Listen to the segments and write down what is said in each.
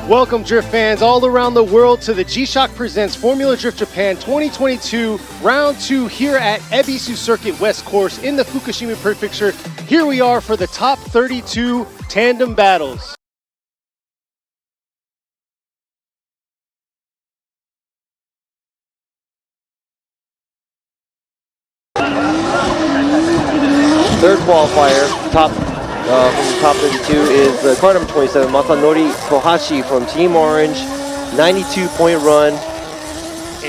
Welcome, Drift fans all around the world to the G-Shock Presents Formula Drift Japan 2022 Round 2 here at Ebisu Circuit West Course in the Fukushima Prefecture. Here we are for the top 32 tandem battles. Third qualifier, from the top 32 is car number 27, Masanori Tohashi from Team Orange, 92-point run.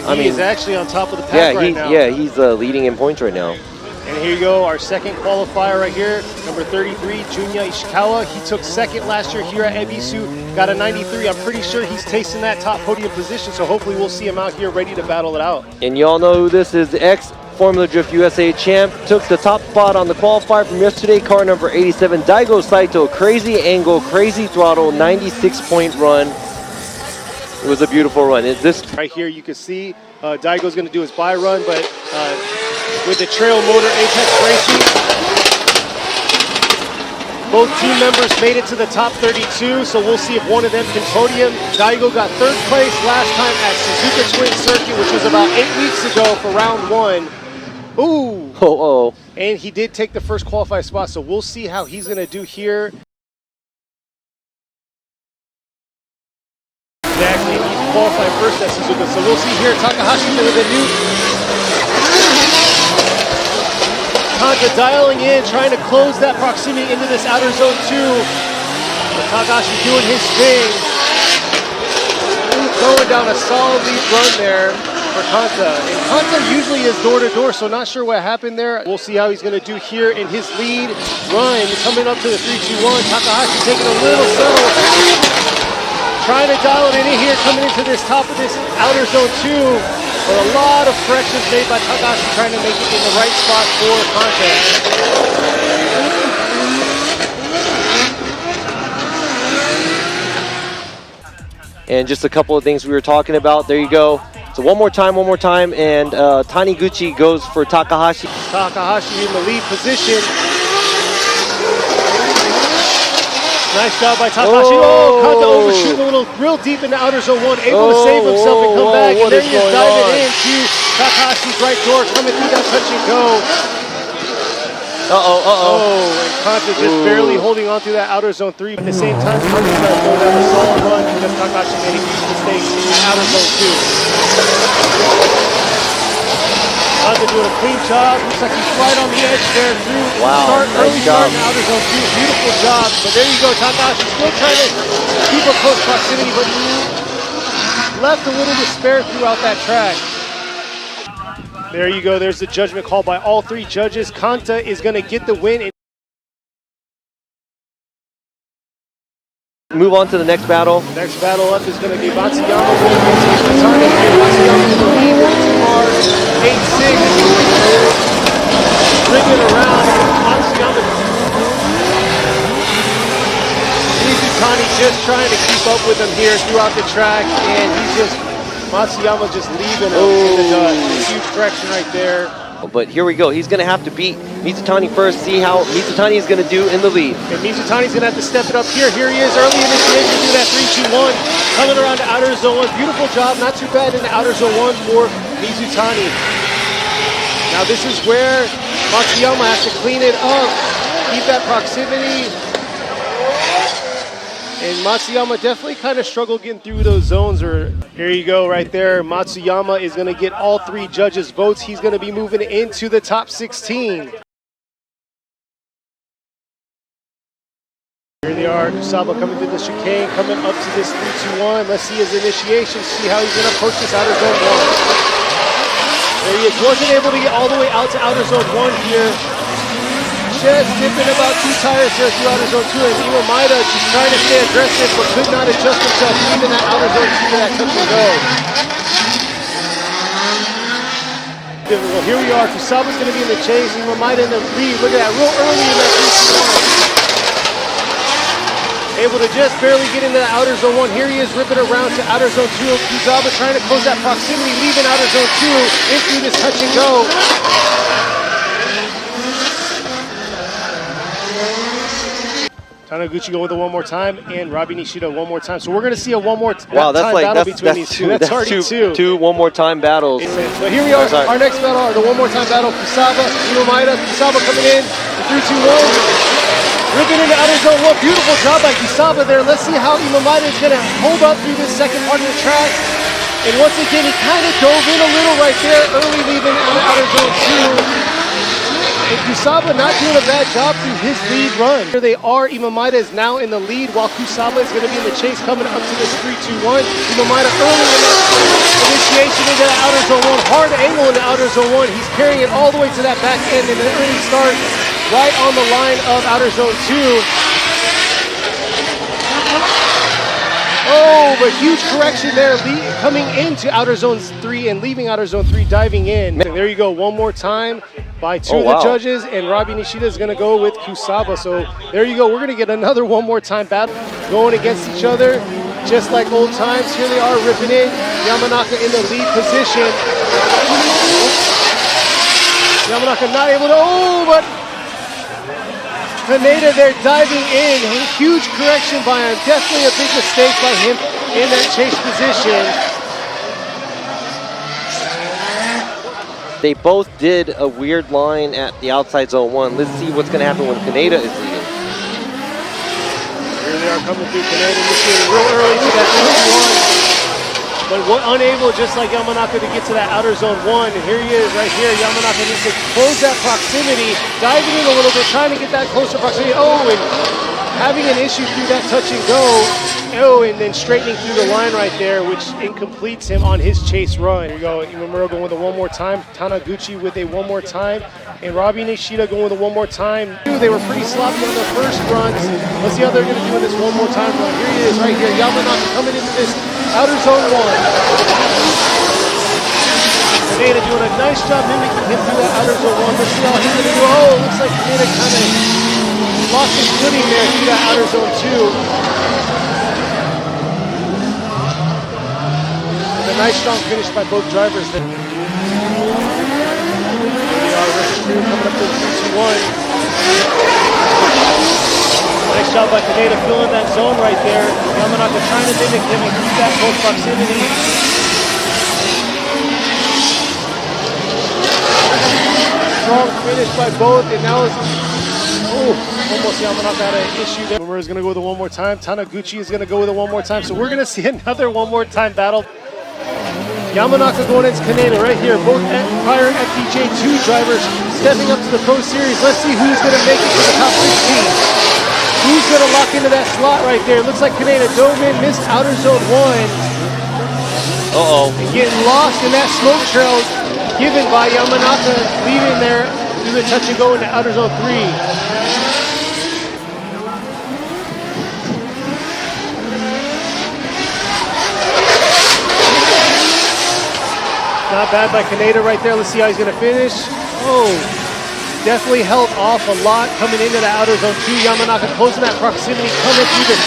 And he is actually on top of the pack right now. Yeah, he's leading in points right now. And here you go, our second qualifier right here, number 33, GRINYA Ishikawa. He took second last year here at Ebisu, got a 93. I'm pretty sure he's tasting that top podium position, so hopefully we'll see him out here ready to battle it out. And y'all know who this is, the ex-Formula Drift USA champ. Took the top spot on the qualifier from yesterday, car number 87, Daigo Saito. Crazy angle, crazy throttle, 96-point run. It was a beautiful run. Right here you can see Daigo's going to do his buy run, but with the trail motor Apex Racing, both team members made it to the top 32, so we'll see if one of them can podium. Daigo got third place last time at Cicuit Twin Circuit, which was about 8 weeks ago for round 1. Ooh! Oh. And he did take the first qualified spot, so we'll see how he's going to do here. Exactly, he qualified first at Suzuka, so we'll see here. Takahashi with a new Kanta dialing in, trying to close that proximity into this outer zone 2. But Takahashi doing his thing. Going down a solid lead run there for Kanta. And Kanta usually is door to door, so not sure what happened there. We'll see how he's going to do here in his lead run. Coming up to the 3-2-1. Takahashi taking a little settle. Trying to dial it in here, coming into this top of this outer zone 2. But a lot of corrections made by Takahashi, trying to make it in the right spot for Kanta. And just a couple of things we were talking about. There you go. So one more time, and Taniguchi goes for Takahashi. Takahashi in the lead position. Nice job by Takahashi. Oh, Kanta overshooting a little, real deep in the outer zone 1, able to save himself and come back. And there he is diving into Takahashi's right door, coming through that touch and go. Oh, and Kanta just barely holding on to that outer zone 3. At the same time, Kanta's trying to go down a solid run because Takahashi made a huge mistake in the outer zone 2. Kanta doing a clean job. Looks like he's right on the edge there through early start in the outer zone 2. Beautiful job. But there you go, Takahashi still trying to keep a close proximity, but left a little to spare throughout that track. There you go. There's the judgment call by all 3 judges. Kanta is going to get the win. Move on to the next battle. Next battle up is going to be Matsuyama going against Matane. Matsuyama in the lead with 8-6. Bringing it around. Matsuyama. Matane just trying to keep up with him here throughout the track, and Matsuyama just leaving him in the dust. A huge correction right there. But here we go. He's going to have to beat Mizutani first, see how Mizutani is going to do in the lead. And Mizutani's going to have to step it up here. Here he is, early initiation through that 3-2-1. Coming around to outer zone 1. Beautiful job, not too bad in the outer zone 1 for Mizutani. Now this is where Matsuyama has to clean it up, keep that proximity. And Matsuyama definitely kind of struggled getting through those zones. Here you go right there. Matsuyama is going to get all 3 judges' votes. He's going to be moving into the top 16. Here they are, Kusaba coming through the chicane, coming up to this 3-2-1. Let's see his initiation, see how he's going to approach this outer zone 1. There he is. Wasn't able to get all the way out to outer zone 1 here. Just dipping about 2 tires here through outer zone 2, and Iwamaida just trying to stay aggressive, but could not adjust himself, leaving that outer zone 2 for that touch and go. Well, here we are. Kusaba's going to be in the chase, Iwamaida in the lead. Look at that, real early in that 3-2-1. Able to just barely get into the outer zone 1. Here he is ripping around to outer zone 2. Kusaba trying to close that proximity, leaving outer zone 2 into this touch and go. Taniguchi going with it one more time, and Robbie Nishida one more time. So we're going to see a one more time battle between these two. That's already two one more time battles. So here we are. Our next battle are the one more time battle. Kusaba, Imaida. Kusaba coming in. The 3-2-1. Ripping into outer zone 1. Beautiful job by Kusaba there. Let's see how Imaida is going to hold up through this second part of the track. And once again, he kind of dove in a little right there, early leaving out of outer zone 2. And Kusaba not doing a bad job through his lead run. Here they are. Imaida is now in the lead while Kusaba is going to be in the chase coming up to this 3-2-1. Imaida early in that initiation into the outer zone 1. Hard angle into outer zone 1. He's carrying it all the way to that back end in an early start right on the line of outer zone 2. Oh, but huge correction there, coming into outer zone 3 and leaving outer zone 3, diving in. And there you go, one more time by two of the judges, and Robbie Nishida is going to go with Kusaba. So there you go, we're going to get another one more time battle going against each other, just like old times. Here they are ripping in. Yamanaka in the lead position. Yamanaka not able to, but Kaneda there diving in. Huge correction by him. Definitely a big mistake by him in that chase position. They both did a weird line at the outside zone 1. Let's see what's going to happen when Kaneda is leading. Here they are coming through. Kaneda initiating real early to that 3-1. But unable, just like Yamanaka, to get to that outer zone 1. And here he is right here. Yamanaka needs to close that proximity, diving in a little bit, trying to get that closer proximity. Oh, and having an issue through that touch and go. Oh, and then straightening through the line right there, which incompletes him on his chase run. Here you go, Imamura going with a one more time. Taniguchi with a one more time. And Robbie Nishida going with a one more time. They were pretty sloppy on their first runs. Let's see how they're going to do in this one more time run. Here he is right here. Yamanaka coming into this outer zone 1. Kaneda doing a nice job mimicking him through that outer zone 1. Let's see how he's going to do. Oh, it looks like Kaneda kind of lost his footing there through that outer zone 2. A nice strong finish by both drivers. Here they are, coming up to the 3-2-1. Nice job by Kaneda filling that zone right there. Yamanaka trying to mimic him and keep that close proximity. Strong finish by both, and now it's almost Yamanaka had an issue there. Umura is going to go with it one more time. Taniguchi is going to go with it one more time. So we're going to see another one more time battle. Yamanaka going against Kaneda right here. Both prior FPJ 2 drivers stepping up to the Pro Series. Let's see who's going to make it to the top 16. Who's going to lock into that slot right there? Looks like Kaneda dove in, missed outer zone 1. And getting lost in that smoke trail given by Yamanaka, leaving there through the touch and go into outer zone 3. Not bad by Kaneda right there. Let's see how he's going to finish. Oh, definitely held off a lot coming into the outer zone 2. Yamanaka closing that proximity, coming through the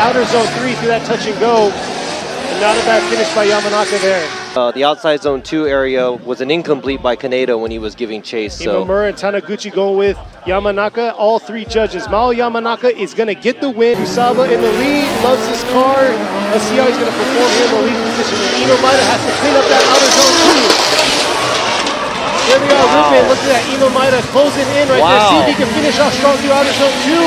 outer zone 3 through that touch and go. And not a bad finish by Yamanaka there. The outside zone 2 area was an incomplete by Kaneda when he was giving chase. Imamura and Taniguchi going with Yamanaka. All 3 judges. Mao Yamanaka is going to get the win. Kusaba in the lead, loves his car. Let's see how he's going to perform here in the lead position. Imaida has to clean up that outer zone 2. Here we are, ripping. Look at that. Imaida closing in right there. See if he can finish off strong through outer zone 2.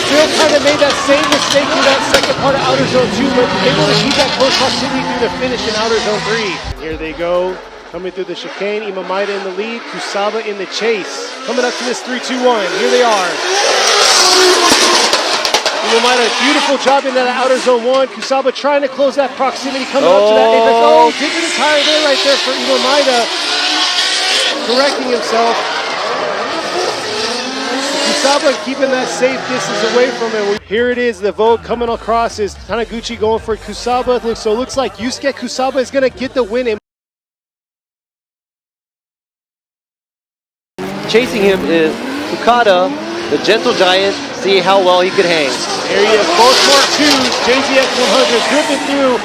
Still kind of made that same mistake through that second part of outer zone 2, but able to keep that close proximity through the finish in outer zone 3. Here they go, coming through the chicane. Imaida in the lead, Kusaba in the chase. Coming up to this 3-2-1. Here they are. Imaida, beautiful job in that outer zone 1. Kusaba trying to close that proximity, coming up to that apex. Oh, dipping his tire there right there for Imaida. Correcting himself. Kusaba keeping that safe distance away from him. Here it is, the vote coming across is Taniguchi going for Kusaba. So it looks like Yusuke Kusaba is going to get the win. Chasing him is Fukada, the gentle giant. See how well he could hang. There he is, both Mark 2s, JZX 100, dripping through.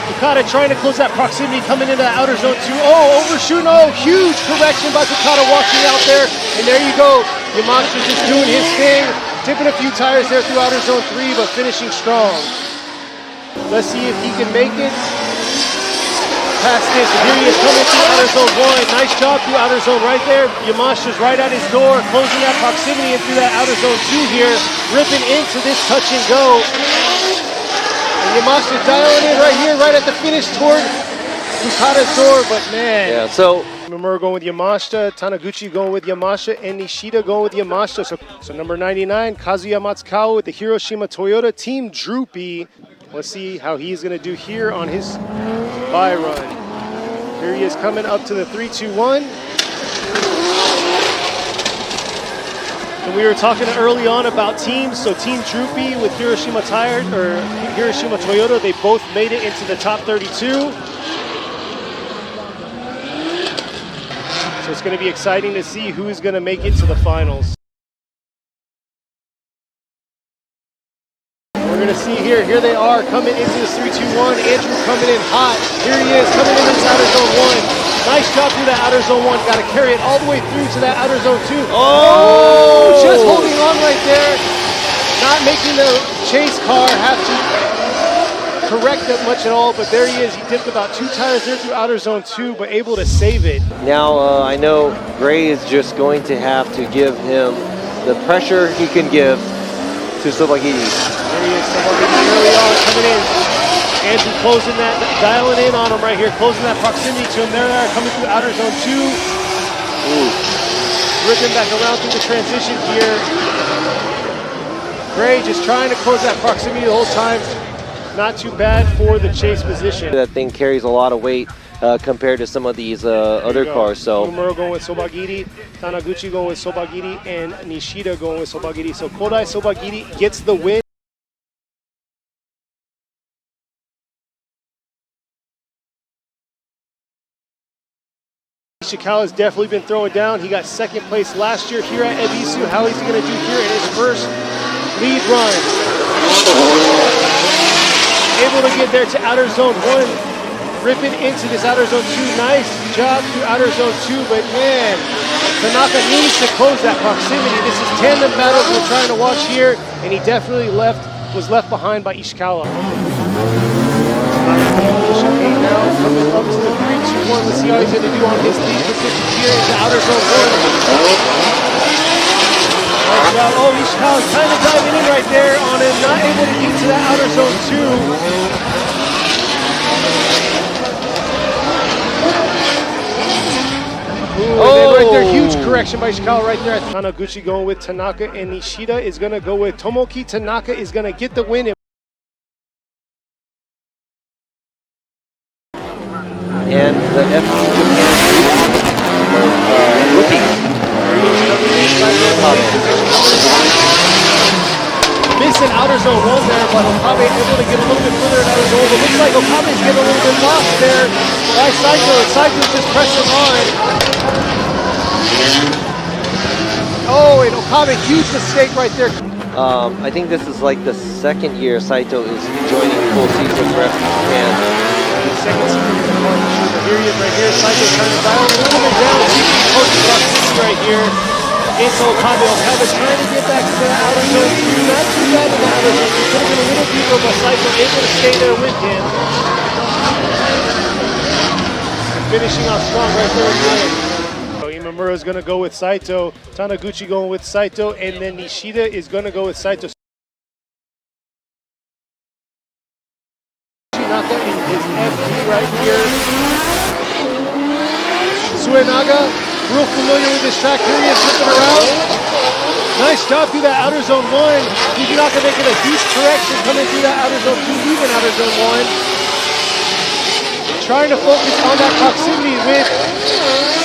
Fukada trying to close that proximity, coming into that outer zone 2. Oh, overshooting, oh, huge correction by Fukada watching out there. And there you go. Yamashita just doing his thing, tipping a few tires there through outer zone 3, but finishing strong. Let's see if he can make it. Past this, here he is coming through outer zone 1. Nice job through outer zone right there. Yamashita's right at his door, closing that proximity into that outer zone 2 here, ripping into this touch and go. And Yamashita dialing in right here, right at the finish toward Fukada's door, but man. Yeah, so Imamura going with Yamashita, Taniguchi going with Yamashita, and Nishida going with Yamashita. So number 99, Kazuya Matsukawa with the Hiroshima Toyota, Team Droopy. Let's see how he's going to do here on his bye run. Here he is coming up to the 3-2-1. And we were talking early on about teams. So Team Droopy with Hiroshima Hiroshima Toyota, they both made it into the top 32. So it's going to be exciting to see who is going to make it to the finals. We're going to see here they are coming into this 3-2-1. Andrew coming in hot. Here he is coming in this outer zone 1. Nice job through that outer zone 1. Got to carry it all the way through to that outer zone 2. Oh, just holding on right there. Not making the chase car have to correct that much at all, but there he is. He dipped about 2 tires there through outer zone 2, but able to save it. now I know Gray is just going to have to give him the pressure he can give to Sobagiri. There he is, Sobagiri early on coming in. Andrew closing that, dialing in on him right here, closing that proximity to him. There they are coming through outer zone 2. Ooh. Ripping back around through the transition here. Gray just trying to close that proximity the whole time. Not too bad for the chase position. That thing carries a lot of weight compared to some of these other cars. So Umuro going with Sobagiri, Taniguchi going with Sobagiri, and Nishida going with Sobagiri. So Kodai Sobagiri gets the win. Ishikawa has definitely been throwing down. He got second place last year here at Ebisu. How is he going to do here in his first lead run? Able to get there to outer zone 1, ripping into this outer zone 2. Nice job through outer zone 2, but man, Tanaka needs to close that proximity. This is tandem battles we're trying to watch here, and he definitely was left behind by Ishikawa. Now coming up to the 3-2-1. Let's see how he's going to do on his lead position here into outer zone 1. Oh, Ishikawa's kind of diving in right there on him, not able to get to that outer zone 2. Ooh, and then right there, huge correction by Ishikawa right there. Taniguchi going with Tanaka, and Nishida is going to go with Tomoki. Tanaka is going to get the win. and the F rookie. Missing outer zone 1 there, but Okabe able to get a little bit further in outer zone. But looks like Okabe's getting a little bit lost there by Saito. Saito's just pressing on. Oh, and Okabe, huge mistake right there. I think this is like the second year Saito is joining full season ref Japan. Second season for the partnership. Here he is right here. Saito trying to dial a little bit down. Close right here. It's Okabe. Okabe trying to get back to the outer zone 2. Not too bad in the outer zone 2. Could have been a little deeper, but Saito able to stay there with him. Finishing off strong right there at the end. So Imamura is going to go with Saito. Taniguchi going with Saito. And then Nishida is going to go with Saito. Naka in his FD right here. Suenaga, real familiar with this track. Here he is looking around. Nice job through that outer zone 1. Fujinaka making a huge correction coming through that outer zone 2, even outer zone 1. Trying to focus on that proximity with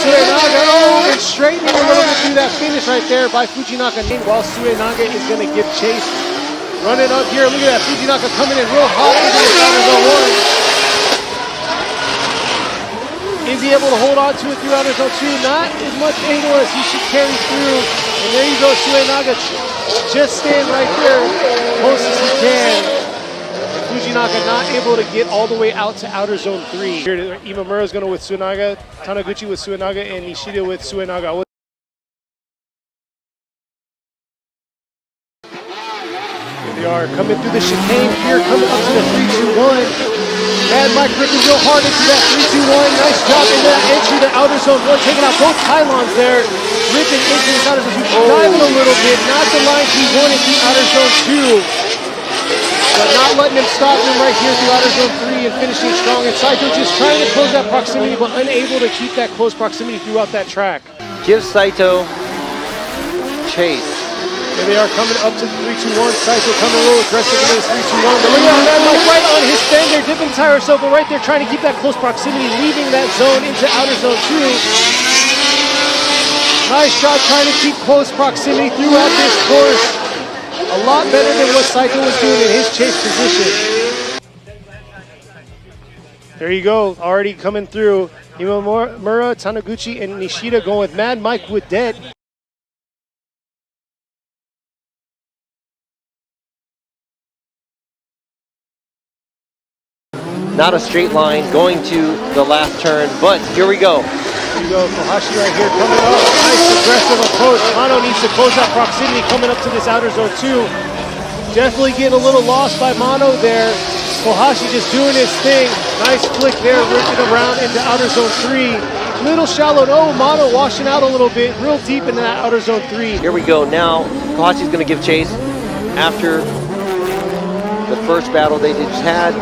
Suenaga. Oh, and straightening a little bit through that finish right there by Fujinaka. While Suenaga is going to give chase. Running up here, look at that, Fujinaka coming in real hot into the outer zone 1. Is he able to hold on to it through outer zone 2? Not as much angle as he should carry through. And there you go, Suenaga just staying right there, close as he can. And Fujinaka not able to get all the way out to outer zone 3. Here, Imamura is going to with Suenaga, Taniguchi with Suenaga, and Nishida with Suenaga. They are coming through the chicane here, coming up to the 3-2-1. Mad Mike ripping real hard into that 3-2-1. Nice job in that entry to outer zone 1, taking out both pylons there. Ripping into the outer zone 2, diving a little bit, not the line he wanted through outer zone 2. But not letting him stop him right here through outer zone 3 and finishing strong. And Saito just trying to close that proximity, but unable to keep that close proximity throughout that track. Give Saito chase. Here they are coming up to the 3-2-1. Saito coming a little aggressive in this 3-2-1. But look at that man, like right on his stand there, dipping tire circle right there, trying to keep that close proximity, leaving that zone into outer zone 2. Nice job trying to keep close proximity throughout this course. A lot better than what Saito was doing in his chase position. There you go, already coming through. Imamura, Taniguchi, and Nishida going with Mad Mike with dead. Not a straight line going to the last turn, but here we go. Here you go, Kohashi right here coming up. Nice aggressive approach. Mano needs to close that proximity coming up to this outer zone 2. Definitely getting a little lost by Mano there. Kohashi just doing his thing. Nice flick there, ripping around into outer zone 3. Little shallow, no, Mano washing out a little bit, real deep into that outer zone 3. Here we go. Now, Kohashi's going to give chase after the first battle they just had.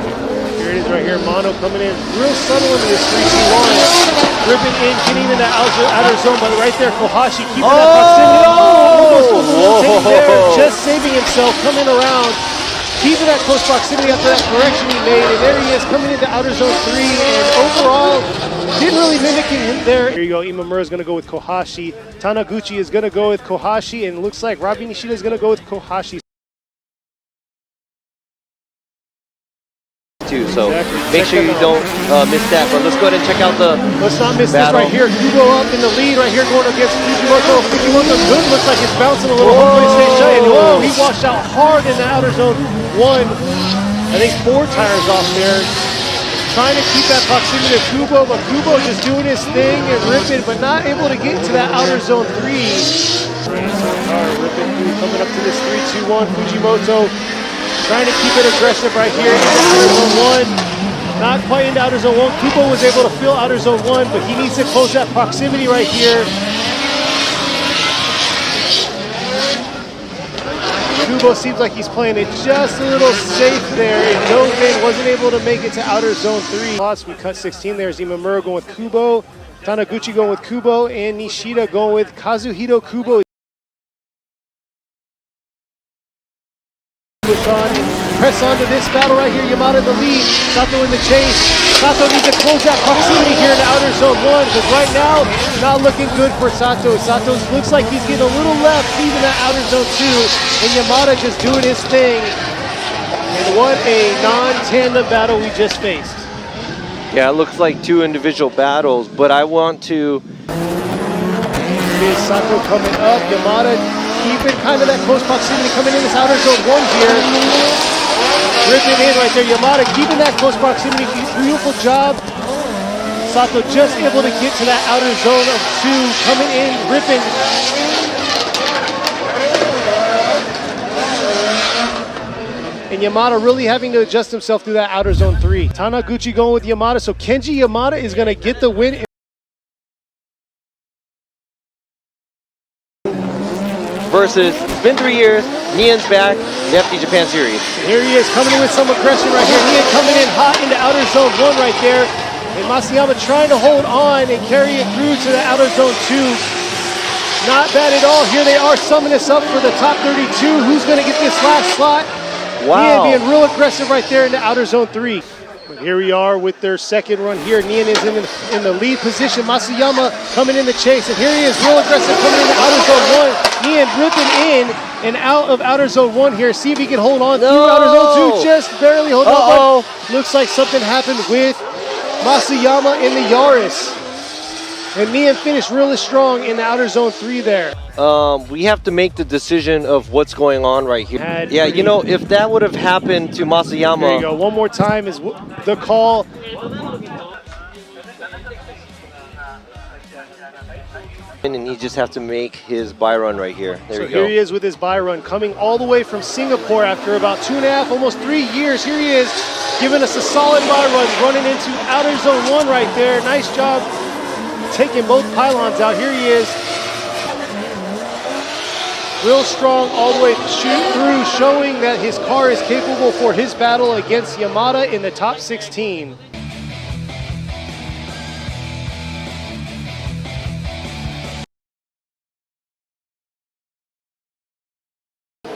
Here it is right here, Mano coming in real subtle into this 3-2-1. Ripping in, getting into that outer zone, but right there, Kohashi keeping that proximity. Almost was a little take there, just saving himself, coming around, keeping that close proximity after that correction he made, and there he is coming into outer zone 3, and overall, didn't really mimicking him there. Here you go, Imamura is going to go with Kohashi. Taniguchi is going to go with Kohashi, and it looks like Robbie Nishida is going to go with Kohashi. So make sure you don't miss that. But let's go ahead and check out the Let's not miss battle. this right here. Kubo up in the lead right here going against Fujimoto. Fujimoto good. Looks like it's bouncing a little. Hopefully it stays shut. And whoa, he washed out hard in the outer zone 1. I think 4 tires off there. Trying to keep that proximity to Kubo, but Kubo just doing his thing and ripping, but not able to get to that outer zone 3. Ripping through, coming up to this 3-2-1. Fujimoto trying to keep it aggressive right here into outer zone 1. Not quite into outer zone 1. Kubo was able to fill outer zone 1, but he needs to close that proximity right here. Kubo seems like he's playing it just a little safe there, and Novin wasn't able to make it to outer zone 3. We cut 16 there. Imamura going with Kubo, Taniguchi going with Kubo, and Nishida going with Kazuhito Kubo. Press on to this battle right here. Yamada in the lead, Sato in the chase. Sato needs to close that proximity here in the outer zone 1, because right now, not looking good for Sato. Sato looks like he's getting a little left, leaving that outer zone 2, and Yamada just doing his thing. And what a non-tandem battle we just faced. Yeah, it looks like 2 individual battles, but I want to... Here's Sato coming up, Yamada keeping kind of that close proximity coming in this outer zone 1 here. Ripping in right there, Yamada keeping that close proximity, beautiful job. Sato just able to get to that outer zone of 2, coming in, ripping. And Yamada really having to adjust himself through that outer zone 3. Taniguchi going with Yamada, so Kenji Yamada is gonna get the win. Versus, it's been 3 years, Nian's back, the FD Japan Series. Here he is coming in with some aggression right here. Nian coming in hot into outer zone 1 right there. And Masayama trying to hold on and carry it through to the outer zone 2. Not bad at all. Here they are summing us up for the top 32. Who's going to get this last slot? Wow. Nian being real aggressive right there in the outer zone 3. But here we are with their second run here. Nian is in the lead position. Masayama coming in the chase. And here he is, real aggressive, coming into outer zone 1. Nian ripping in and out of outer zone 1 here. See if he can hold on through outer zone 2. Just barely holding on. Looks like something happened with Masayama in the Yaris. And Nian finished really strong in the outer zone 3 there. We have to make the decision of what's going on right here. Yeah, you know, if that would have happened to Masayama. There you go. One more time is the call. And he just has to make his buy run right here. There you go. Here he is with his buy run, coming all the way from Singapore after about 2.5, almost 3 years. Here he is, giving us a solid buy run, running into outer zone 1 right there. Nice job taking both pylons out. Here he is. Real strong all the way through, showing that his car is capable for his battle against Yamada in the top 16.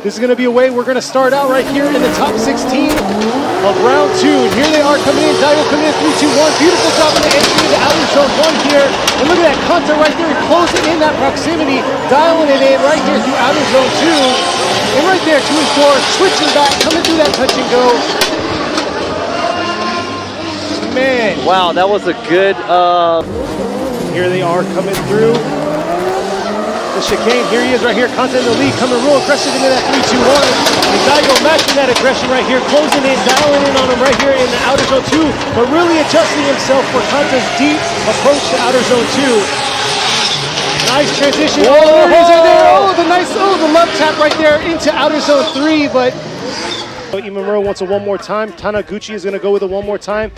This is going to be a way we're going to start out right here in the top 16 of round 2. And here they are coming in. Daigo coming in 3-2-1. Beautiful job in the entry into outer zone 1 here. And look at that contact right there, closing in that proximity, dialing it in right here through outer zone 2. And right there to his door, switching back, coming through that touch and go. Man. Wow, that was a good... Here they are coming through. The chicane, here he is right here, content in the lead, coming real aggressive into that 3-2-1. And Daigo matching that aggression right here, closing in, dialing in on him right here in the outer zone 2, but really adjusting himself for Kanta's deep approach to outer zone 2. Nice transition. Oh, there he is right there. Oh, the love tap right there into outer zone 3, but Imamura wants a one more time. Taniguchi is going to go with a one more time,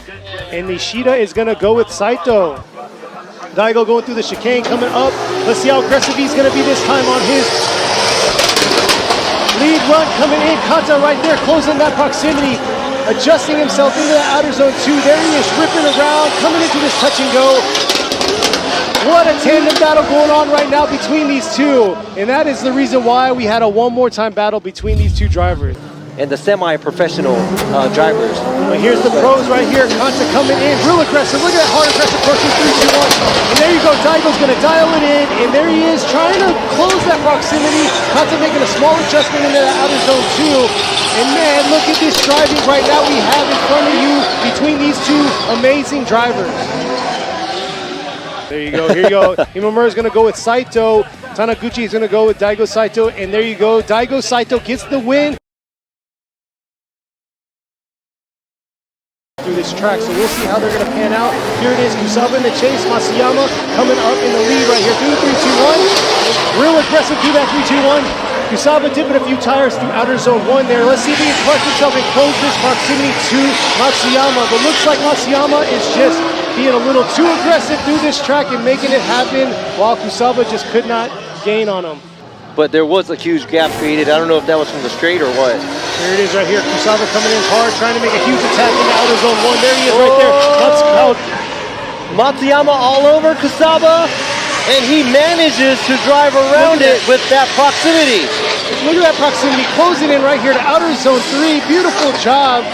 and Nishida is going to go with Saito. Daigo going through the chicane, coming up. Let's see how aggressive he's going to be this time on his lead run. Coming in, Kanta right there, closing that proximity, adjusting himself into that outer zone 2. There he is, ripping around, coming into this touch and go. What a tandem battle going on right now between these two. And that is the reason why we had a one more time battle between these two drivers. And the semi-professional drivers. But here's the pros right here. Kanta coming in, real aggressive. Look at that hard aggressive approaching 3-2-1. And there you go, Daigo's gonna dial it in, and there he is trying to close that proximity. Kanta making a small adjustment into that outer zone 2. And man, look at this driving right now we have in front of you between these two amazing drivers. There you go, here you go. Imamura is gonna go with Saito. Taniguchi is gonna go with Daigo Saito, and there you go. Daigo Saito gets the win. Through this track, so we'll see how they're going to pan out. Here it is, Kusaba in the chase, Matsuyama coming up in the lead right here through the 3-2-1. Real aggressive through that 3-2-1. Kusaba dipping a few tires through outer zone 1 there. Let's see if he can clutch himself and close this proximity to Matsuyama. But looks like Matsuyama is just being a little too aggressive through this track and making it happen, while Kusaba just could not gain on him. But there was a huge gap created. I don't know if that was from the straight or what. Here it is right here. Kusaba coming in hard, trying to make a huge attack into outer zone 1. There he is right there. Matsuyama all over Kusaba, and he manages to drive around it with that proximity. Look at that proximity, closing in right here to outer zone 3. Beautiful job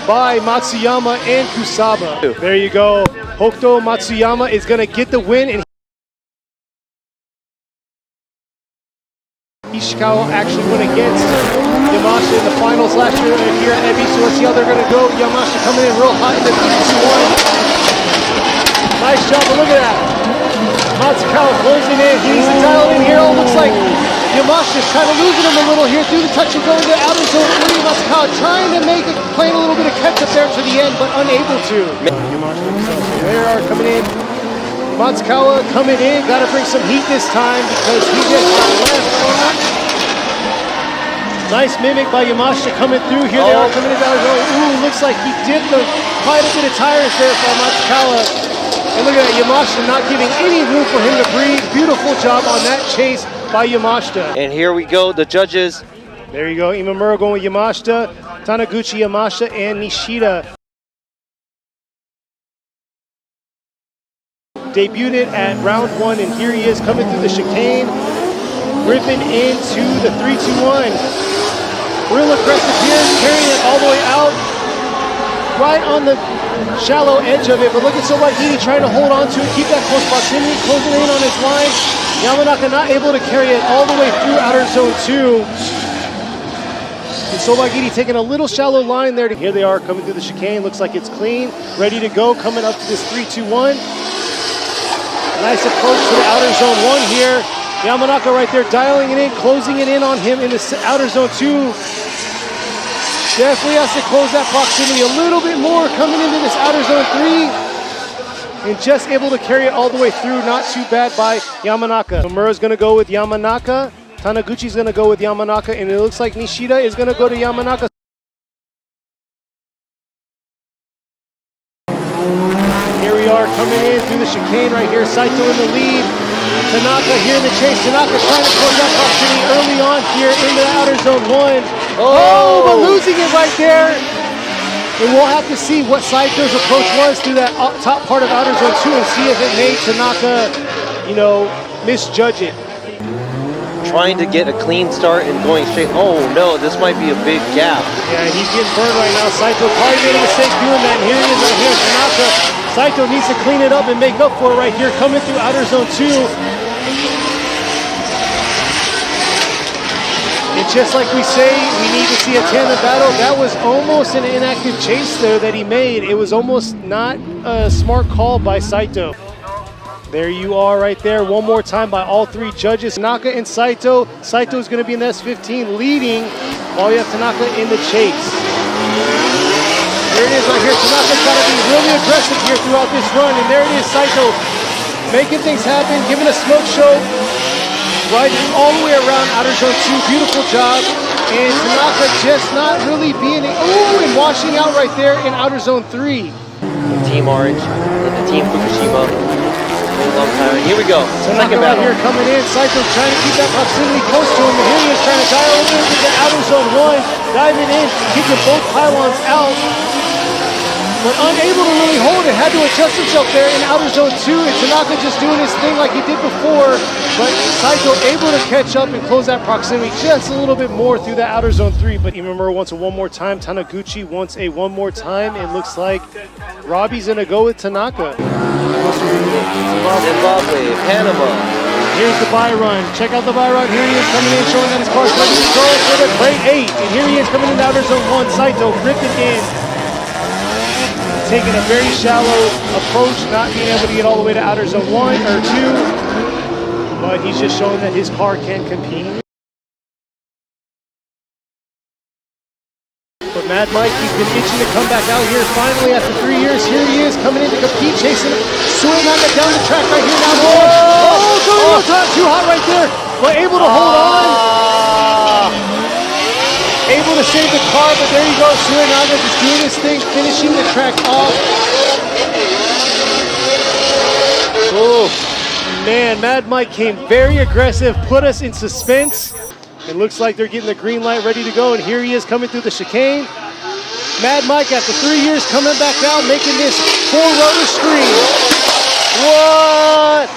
by Matsuyama and Kusaba. There you go. Hokuto Matsuyama is going to get the win. And Ishikawa actually went against Yamashita in the finals last year here at Ebisu. Let's see how they're going to go. Yamashita coming in real hot in the 3-2-1. Nice job, but look at that. Matsukawa closing in. He needs to dial in here. Oh, looks like Yamashita's kind of losing him a little here through the touch and go into outer zone 3. Matsukawa trying to make it, playing a little bit of catch up there to the end, but unable to. Yamashita himself. So they are coming in. Matsukawa coming in, got to bring some heat this time because he just got left. Nice mimic by Yamashita coming through. Here they are coming in down. Ooh, looks like he did quite a bit of tires there for Matsukawa. And look at that, Yamashita not giving any room for him to breathe. Beautiful job on that chase by Yamashita. And here we go, the judges. There you go, Imamura going with Yamashita, Taniguchi, Yamashita, and Nishida. Debuted at round 1, and here he is coming through the chicane, ripping into the 3-2-1. Real aggressive here, carrying it all the way out, right on the shallow edge of it. But look at Sobagiri trying to hold on to it, keep that close proximity, closing in on his line. Yamanaka not able to carry it all the way through outer zone 2. And Sobagiri taking a little shallow line there. Here they are coming through the chicane, looks like it's clean, ready to go, coming up to this 3-2-1. Nice approach to the outer zone 1 here. Yamanaka right there dialing it in, closing it in on him in the outer zone 2. Definitely has to close that proximity a little bit more coming into this outer zone 3. and just able to carry it all the way through. Not too bad by Yamanaka. Nomura's going to go with Yamanaka. Taniguchi's going to go with Yamanaka, and it looks like Nishida is going to go to Yamanaka. Here we are coming in through the chicane right here. Saito in the lead. Tanaka here in the chase. Tanaka trying to close that proximity early on here into the outer zone 1. Oh, but losing it right there. And we'll have to see what Saito's approach was through that top part of outer zone 2 and see if it made Tanaka, you know, misjudge it. Trying to get a clean start and going straight. Oh no, this might be a big gap. Yeah, he's getting burned right now. Saito probably made a mistake doing that. And here he is right here, Tanaka. Saito needs to clean it up and make up for it right here, coming through outer zone 2. And just like we say, we need to see a tandem battle. That was almost an inactive chase there that he made. It was almost not a smart call by Saito. There you are right there. One more time by all three judges. Tanaka and Saito. Saito is going to be in the S15 leading while you have Tanaka in the chase. There it is right here. Tanaka's got to be really aggressive here throughout this run. And there it is, Saito making things happen, giving a smoke show, riding all the way around outer zone 2. Beautiful job. And Tanaka just not really being, and washing out right there in outer zone 3. Team Orange and the Team Fukushima. Long time. Here we go. Tanaka right here coming in. Saito trying to keep that proximity close to him. And here he is trying to dial over into the outer zone 1. Diving in, keeping both pylons out. But unable to really hold it. Had to adjust himself there in outer zone 2. And Tanaka just doing his thing like he did before. But Saito able to catch up and close that proximity just a little bit more through that outer zone 3. But you remember wants a one more time. Taniguchi wants a one more time. It looks like Robbie's going to go with Tanaka. Zimbabwe, Panama. Here's the buy run. Check out the buy run. Here he is coming in, showing that his car's ready to go for the crate 8. And here he is coming into outer zone 1. Saito ripped it in. Taking a very shallow approach, not being able to get all the way to outer zone 1 or 2. But he's just showing that his car can compete. But Mad Mike, he's been itching to come back out here. Finally, after 3 years, here he is coming in to compete, chasing Suinaga down the track right here now. Too hot right there, but able to hold on. Able to save the car, but there you go. Suinaga just doing his thing, finishing the track off. Oh, man, Mad Mike came very aggressive, put us in suspense. It looks like they're getting the green light ready to go, and here he is coming through the chicane. Mad Mike, after 3 years, coming back out, making this four-rotor screen. What?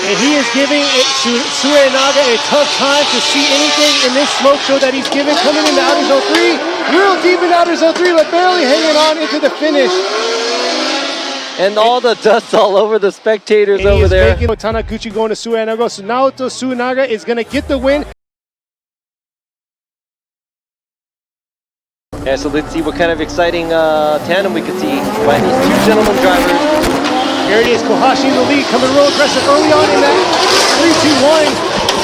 And he is giving Suinaga a tough time to see anything in this smoke show that he's given, coming into outer zone 3. Real deep in outer zone 3, but barely hanging on into the finish. And all the dust all over the spectators and over there. Taniguchi going to Suinaga. So Naoto Suinaga is going to get the win. Yeah, so let's see what kind of exciting tandem we could see by these two gentlemen drivers. Here it is, Kohashi in the lead, coming real aggressive early on in that 3-2-1.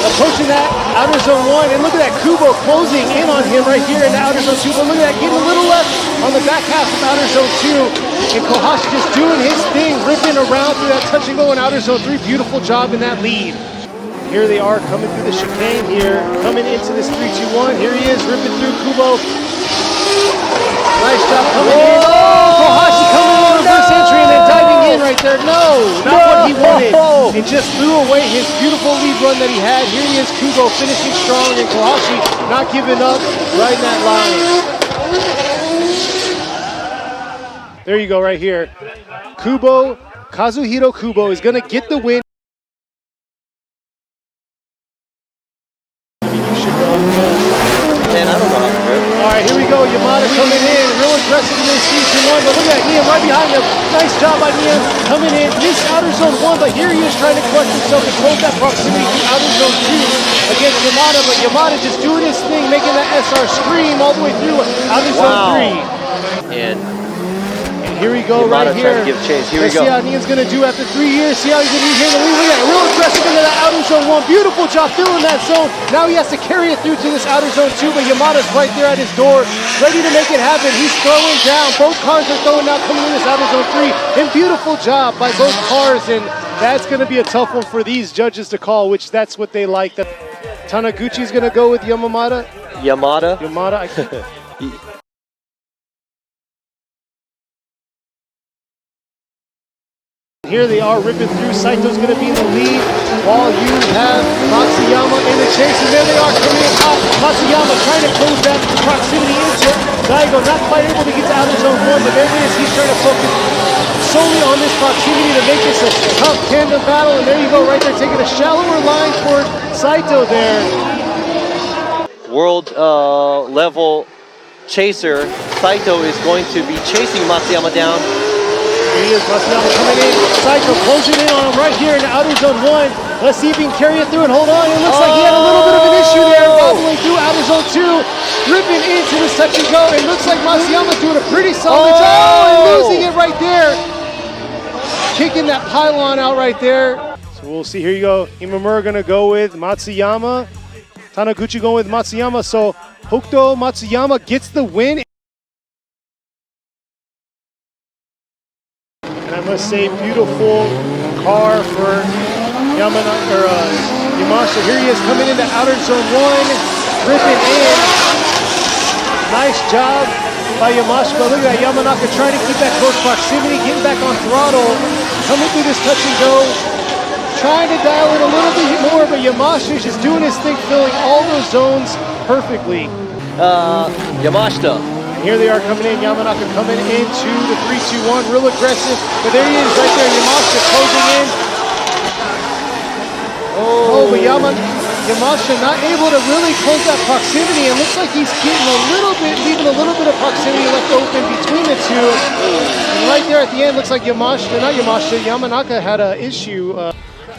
Approaching that outer zone 1, and look at that, Kubo closing in on him right here in the outer zone 2, but look at that, getting a little left on the back half of outer zone 2, and Kohashi just doing his thing, ripping around through that touch and go in outer zone 3, beautiful job in that lead. Here they are coming through the chicane here, coming into this 3-2-1, here he is, ripping through Kubo. Nice job coming in. Oh, Kohashi coming in reverse entry and then diving in right there. No, not what he wanted. And just threw away his beautiful lead run that he had. Here he is, Kubo finishing strong, and Kohashi not giving up, riding that line. There you go, right here. Kubo, Kazuhiro Kubo is going to get the win. Man, I don't know how to grip. All right, here we go. Yamada coming in, real aggressive in this 3-2-1, but look at that, Niam right behind him. Nice job by Niam coming in. Missed outer zone 1, but here he is trying to collect himself and close that proximity to outer zone 2 against Yamada, but Yamada just doing his thing, making that SR scream all the way through outer zone 3. And here we go, Yamada right here. trying to give chase. Here we Let's see go. how Nian's going to do after 3 years. See how he's going to use here in the lead. Look at that, real aggressive into that outer zone 1. Beautiful job filling that zone. Now he has to carry it through to this outer zone 2, but Yamada's right there at his door, ready to make it happen. He's throwing down. Both cars are throwing out, coming in this outer zone 3. And beautiful job by both cars, and that's going to be a tough one for these judges to call, which that's what they like. That Taniguchi's going to go with Yamada. Yamada. Here they are ripping through. Saito's going to be in the lead while you have Matsuyama in the chase. And there they are coming in hot. Matsuyama trying to close that proximity into Daigo. Not quite able to get to outer zone 1, but there it is. He's trying to focus solely on this proximity to make this a tough tandem battle. And there you go, right there, taking a shallower line for Saito there. World level chaser Saito is going to be chasing Matsuyama down. Here he is, Matsuyama coming in. Saito closing in on him right here in the outer zone 1. Let's see if he can carry it through and hold on. It looks like he had a little bit of an issue there, wobbling through outer zone 2, ripping into this touch and go. It looks like Matsuyama's doing a pretty solid job. And losing it right there. Kicking that pylon out right there. So we'll see. Here you go. Imamura gonna go with Matsuyama. Taniguchi going with Matsuyama. So Hokuto Matsuyama gets the win. And I must say, beautiful car for Yamashita. Here he is coming into outer zone 1, ripping in. Nice job by Yamashita. Look at that, Yamanaka trying to keep that close proximity, getting back on throttle, coming through this touch and go, trying to dial it a little bit more, but Yamashita's just doing his thing, filling all those zones perfectly. Yamashita. Here they are coming in, Yamanaka coming into the 3-2-1, real aggressive, but there he is right there, Yamashita closing in. But Yamashita not able to really close that proximity. It looks like he's getting leaving a little bit of proximity left open between the two. And right there at the end, looks like Yamanaka had an issue.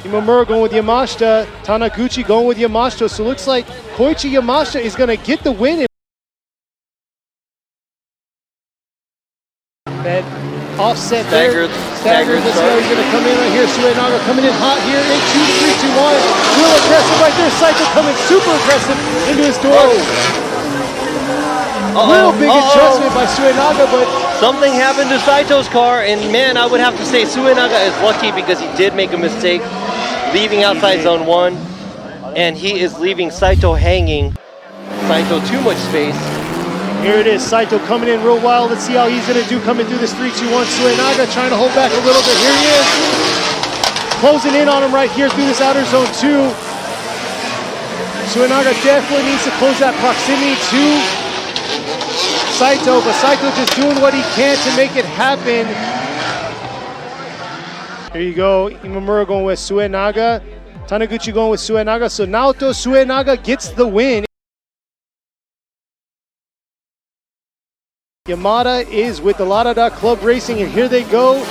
Imamura going with Yamashita, Taniguchi going with Yamashita. So it looks like Koichi Yamashita is going to get the win. That offset Staggered. Let's see how he's going to come in right here. Suenaga coming in hot here into the 3-2-1. Real aggressive right there. Saito coming super aggressive into his door. Real big adjustment by Suenaga, but something happened to Saito's car, and man, I would have to say Suenaga is lucky because he did make a mistake leaving outside zone 1, and he is leaving Saito hanging. Saito too much space. Here it is, Saito coming in real wild. Let's see how he's going to do coming through this 3-2-1. Suenaga trying to hold back a little bit. Here he is. Closing in on him right here through this outer zone 2. Suenaga definitely needs to close that proximity to Saito, but Saito just doing what he can to make it happen. Here you go, Imamura going with Suenaga. Taniguchi going with Suenaga. So Naoto Suenaga gets the win. Yamada is with the Ladada Club Racing, and here they go.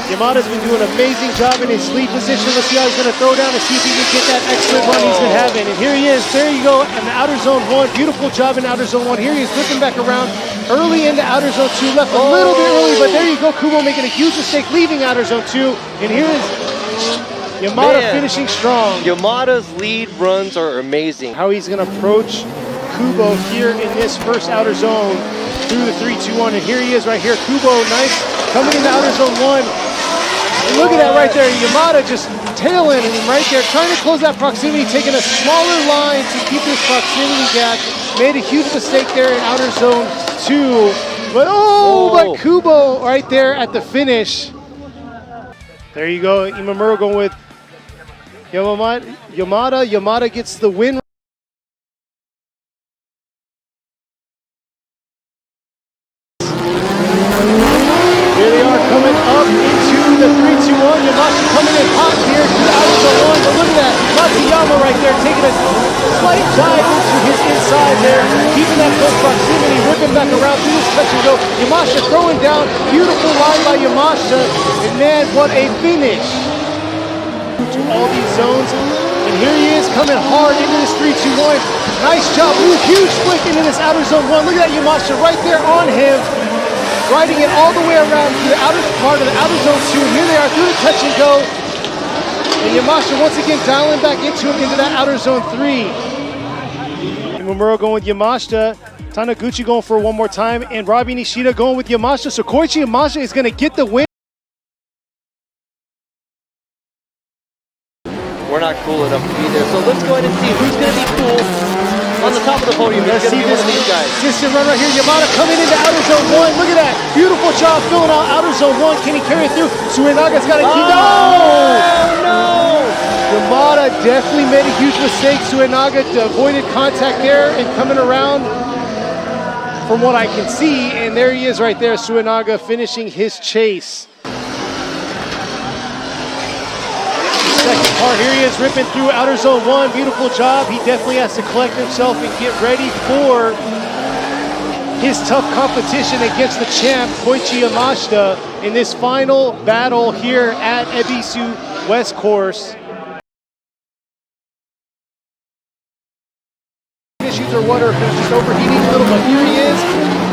Yamada's been doing an amazing job in his lead position. Let's see how he's going to throw down and see if he can get that excellent run he's been having. And here he is. There you go in the outer zone 1. Beautiful job in outer zone 1. Here he is flipping back around early into outer zone 2. Left a little bit early, but there you go. Kubo making a huge mistake leaving outer zone 2. And here is Yamada finishing strong. Yamada's lead runs are amazing. How he's going to approach Kubo here in this first outer zone through the 3-2-1. And here he is right here. Kubo, nice, coming into outer zone 1. Look at that right there. Yamada just tailing him right there, trying to close that proximity, taking a smaller line to keep this proximity gap. Made a huge mistake there in outer zone 2. But but Kubo right there at the finish. There you go. Imamura going with Yamada. Yamada gets the win. Here they are coming up into the 3-2-1. Yamashita coming in hot here to the outer zone 1. But look at that. Matsuyama right there taking a slight dive into his inside there. Keeping that close proximity. Ripping back around through this touch and go. Yamashita throwing down. Beautiful line by Yamashita. And man, what a finish. To all these zones. And here he is coming hard into this 3-2-1. Nice job. Ooh, huge flick into this outer zone 1. Look at that Yamashita right there on him. riding it all the way around to the outer part of the outer zone 2. Here they are through the touch and go. And Yamashita once again dialing back into that outer zone 3. And Nomura going with Yamashita. Taniguchi going for one more time. And Robbie Nishida going with Yamashita. So Koichi Yamashita is going to get the win. We're not cool enough to be there. So let's go ahead and see who's going to be cool on the top of the podium. Let's see one this of these guys. distant run right here. Yamada coming into outer zone 1. Look at that. Beautiful job filling out outer zone 1. Can he carry it through? Suenaga's got to keep it. Oh, no! Yamada definitely made a huge mistake. Suenaga avoided contact there and coming around from what I can see. And there he is right there. Suenaga finishing his chase. Second part, here he is ripping through outer zone 1. Beautiful job. He definitely has to collect himself and get ready for his tough competition against the champ, Koichi Yamashita, in this final battle here at Ebisu West Course. Issues or what, or just overheating a little, but here he is.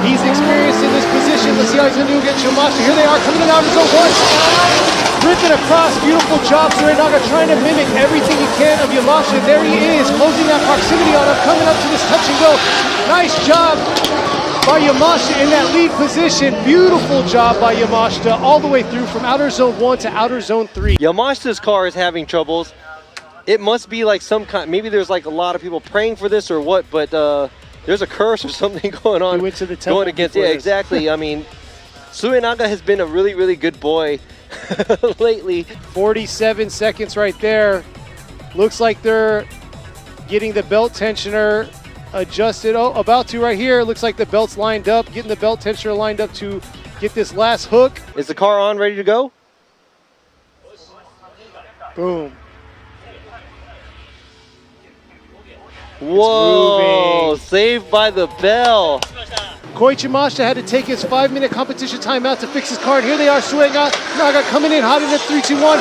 He's experienced in this position. Let's see how he's going to do against Yamashita. Here they are coming in outer zone 1. Ripping across, beautiful job. Suenaga trying to mimic everything he can of Yamashita. There he is, closing that proximity on him, coming up to this touch and go. Nice job by Yamashita in that lead position. Beautiful job by Yamashita all the way through from outer zone 1 to outer zone 3. Yamashita's car is having troubles. It must be like some kind, maybe there's like a lot of people praying for this or what, but there's a curse or something going on. He went to the temple going against, yeah, this. exactly. I mean, Suenaga has been a really, really good boy lately. 47 seconds right there. Looks like they're getting the belt tensioner adjusted. Oh, about to right here. Looks like the belt's lined up, getting the belt tensioner lined up to get this last hook. Is the car on, ready to go? Boom. Whoa, saved by the bell. Koichi Yamashita had to take his 5-minute competition timeout to fix his car. And here they are, Suenaga coming in hot in the 3-2-1.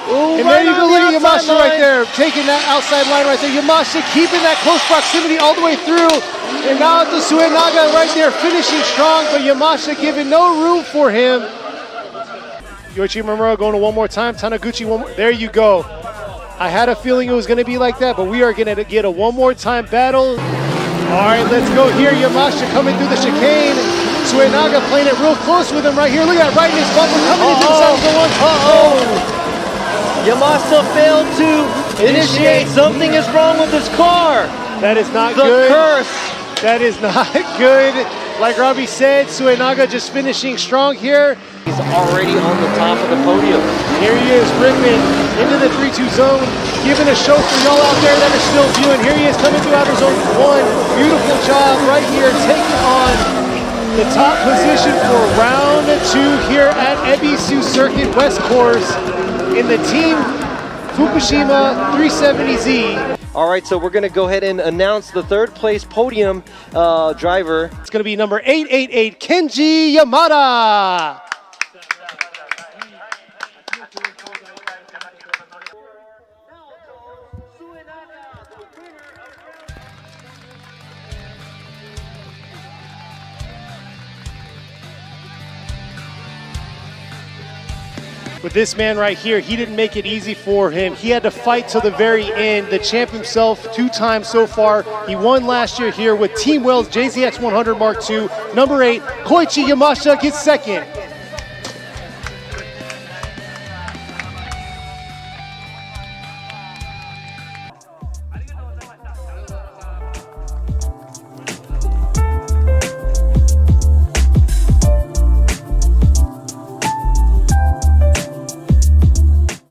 Ooh, and right there you go, on the look at outside Yamashita right line. there, taking that outside line right there. Yamashita keeping that close proximity all the way through. And now it's the Suenaga right there finishing strong, but Yamashita giving no room for him. Yoichi Nomura going to one more time. Taniguchi one more. There you go. I had a feeling it was going to be like that, but we are going to get a one more time battle. All right, let's go here. Yamashita coming through the chicane. Suenaga playing it real close with him right here. Look at that, right in his bumper, coming into the side of the one. Yamashita failed to initiate. Something is wrong with his car. That is not The good. curse. That is not good. Like Robbie said, Suenaga just finishing strong here. He's already on the top of the podium. Here he is ripping into the 3-2 zone, giving a show for y'all out there that are still viewing. Here he is coming through outer zone 1. Beautiful job right here, taking on the top position for round 2 here at Ebisu Circuit West Course in the Team Fukushima 370Z. All right, so we're going to go ahead and announce the third place podium driver. It's going to be number 888, Kenji Yamada. But this man right here, he didn't make it easy for him. He had to fight till the very end. The champ himself, 2 times so far. He won last year here with Team Wells JZX 100 Mark II. Number 8, Koichi Yamashita gets second.